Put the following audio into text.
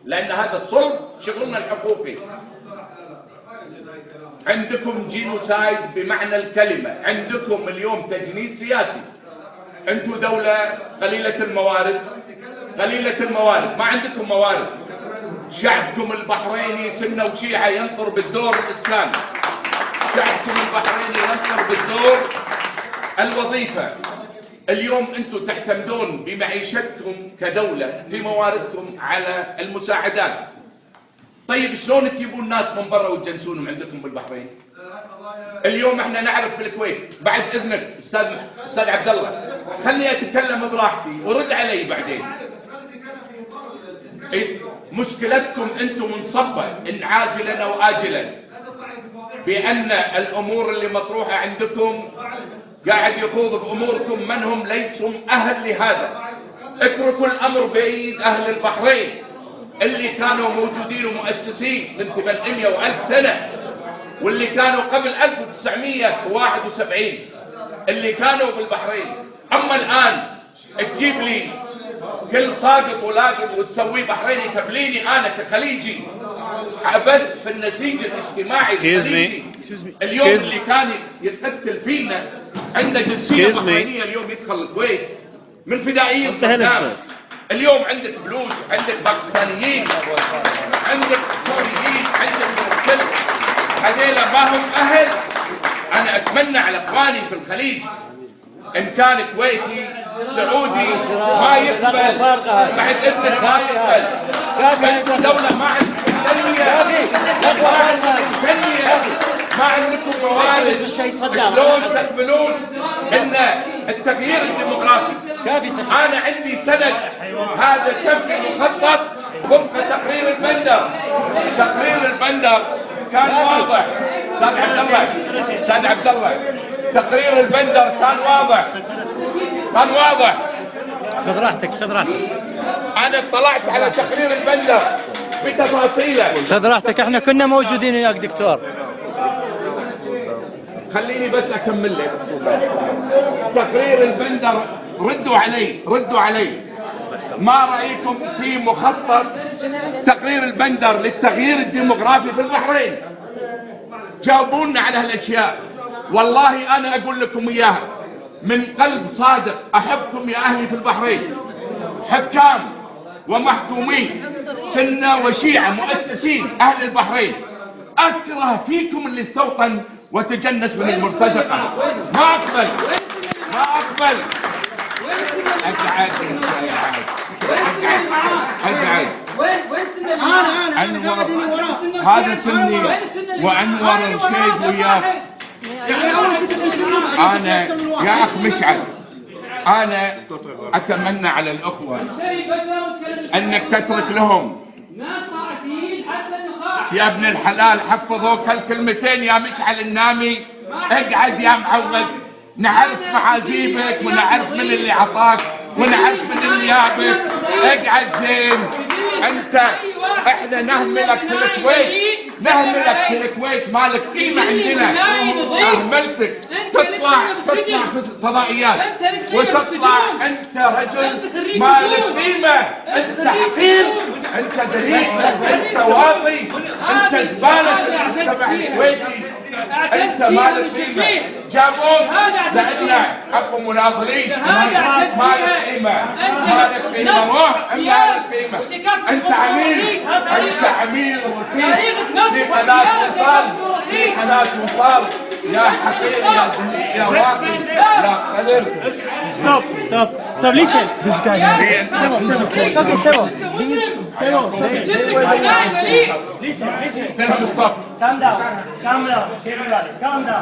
لأن هذا الصلب شغلنا الحقوقي. عندكم جينوسايد بمعنى الكلمة، عندكم اليوم تجنيس سياسي. أنتم دولة قليلة الموارد، قليلة الموارد، ما عندكم موارد. شعبكم البحريني سنة وشيعة ينطر بالدور الإسلامي، شعبكم البحريني ينطر بالدور الوظيفة. اليوم أنتم تعتمدون بمعيشتكم كدولة في مواردكم على المساعدات. طيب شلون تجيبون ناس من برا وتجنسونهم عندكم بالبحرين؟ اليوم احنا نعرف بالكويت، بعد اذنك استاذ عبد الله خليني اتكلم براحتي ورد علي بعدين. مشكلتكم انتم منصبه ان عاجلا او اجلا بان الامور اللي مطروحه عندكم قاعد يخوض باموركم من هم ليسوا اهل لهذا. اتركوا الامر بايد اهل البحرين اللي كانوا موجودين ومؤسسين من 800 و1000 سنه، واللي كانوا قبل 1971 اللي كانوا بالبحرين. اما الان تجيب لي كل ساقط ولاقط وتسويه بحريني تبليني انا كخليجي عبث في النسيج الاجتماعي الخليجي. اليوم اللي كان يتقتل فينا عنده جنسيه بحرينيه اليوم يدخل الكويت من فدائيين صدام. اليوم عندك بلوش، عندك باكستانيين، عندك سوريين، عندك كل هذيلا ما هم اهل. انا اتمنى على اخواني في الخليج ان كان كويتي سعودي ما يقبل بعد اذنك ما يقبل. الدولة ما عندكم فنية، ما عندكم موارد. شلون تقبلون ان التغيير الديموغرافي؟ انا عندي سند هذا تم مخطط وفق تقرير البندر. تقرير البندر كان واضح. استاذ عبد الله تقرير البندر كان واضح، كان واضح. خذ راحتك. انا اطلعت على تقرير البندر بتفاصيله. خذ راحتك، احنا كنا موجودين وياك دكتور. خليني بس اكمل لك. تقرير البندر ردوا علي ما رايكم في مخطط تقرير البندر للتغيير الديموغرافي في البحرين؟ جاوبونا على هالاشياء. والله انا اقول لكم اياها من قلب صادق. احبكم يا اهلي في البحرين، حكام ومحكومين سنه وشيعه مؤسسين اهل البحرين. اكره فيكم اللي استوطن وتجنس من المرتزقه. ما اقبل. اقعد. وين سنة أنور؟ هذا سني وانور الشيخ وياه. انا يا اخ مشعل، انا اتمنى على الاخوه انك تترك لهم. يا ابن الحلال حفظوك هالكلمتين يا مشعل النامي. اقعد يا معود، نعرف معازيبك ونعرف من اللي عطاك ونعرف من اللي جابك. اقعد زين. انت احنا نهملك في الكويت، في الكويت مالك قيمه عندنا. اهملتك تطلع في الفضائيات وتطلع انت رجل مالك قيمه. انت حقير، انت دليل، انت واطي، انت زباله في المجتمع الكويتي. انت مالك قيمه. جابوك لان اكو مناضلين مالك قيمه. روح مالك قيمه. انت عميل وثيق في قناه وصال يا حقير يا دليل يا واقي يا قدر. Stop. Listen. This guy. Listen. Calm down. Calm down.